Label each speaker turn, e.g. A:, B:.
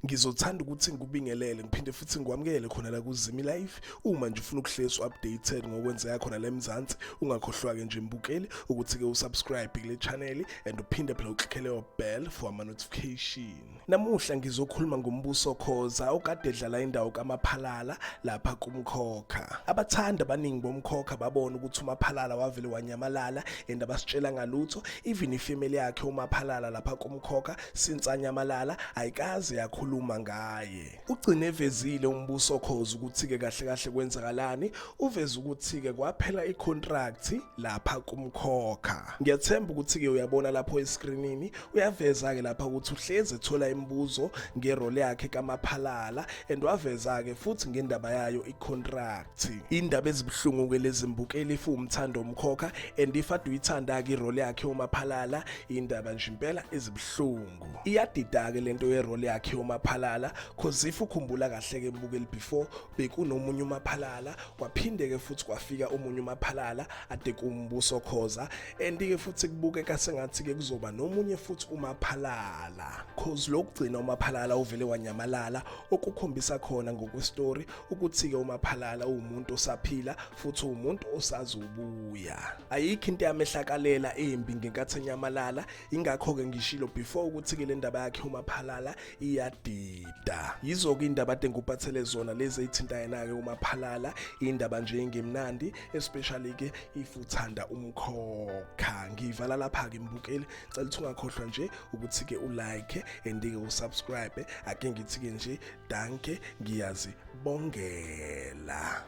A: Ngizothanda ukuthi ngikubingelele ngiphinde futhi ngikwamukele khona la kuZimi Live. Uma nje ufuna ukuhlezi updated ngokwenzeka khona la eMzansi, ungakhohlwa-ke nje mbukeli ukuthi-ke usubscribe kule channel and uphinde phela uklikhe leyo bell for ama notification. Namuhla ngizokhuluma ngombuso Khoza okade edlala indawo kaMaphalala lapha kuMkhokha. Abathanda abaningi bomkhokha babona ukuthi uMaphalala wavele wanyamalala and abasitshela ngalutho, even ifamily yakhe uMaphalala lapha kuMkhokha since anyamalala ayikaze yakhuluma ngaye. Ugcine evezile umbuso Khoza ukuthi-ke kahle kahle kwenzakalani, uveze ukuthi-ke kwaphela icontract lapha kuMkhokha. Ngiyathemba ukuthi-ke uyabona lapho escreenini, uyaveza-ke lapha ukuthi uhlezi ethola imibuzo ngerole yakhe kaMaphalala and waveza-ke futhi ngendaba yayo icontract. Indaba ezibuhlungu-ke lezi mbukeli if umthando umkhokha and if ade uyithanda-ke irole yakhe uMaphalala, indaba nje impela ezibuhlungu. Iyadida-ke lento yerole yakhe uMaphalala cause if ukhumbula kahle-ke mbukeli before bekunomunye uMaphalala kwaphinde-ke futhi kwafika omunye uMaphalala ade kumbuso Khoza and-ke futhi kubukeka sengathi-ke kuzoba nomunye futhi uMaphalala cause lokugcina uMaphalala uvele wanyamalala, okukhombisa khona ngokwestory ukuthi-ke uMaphalala uwumuntu osaphila futhi uwumuntu osazobuya. Ayikho into yamehlakalela embi ngenkathi enyamalala, ingakho-ke ngishilo before ukuthi-ke le ndaba yakhe uMaphalala iyadida. Yizo-ke indaba ade ngikuphathele zona lezi eyithinta yena-ke uMaphalala, indaba nje engemnandi especially-ke if uthanda umkhokha. Ngivala lapha-ke mbukeli, cela ukuthi ungakhohlwa nje ukuthi-ke ulike and-ke usubscribe. Ake ngithi-ke nje danke, ngiyazibongela.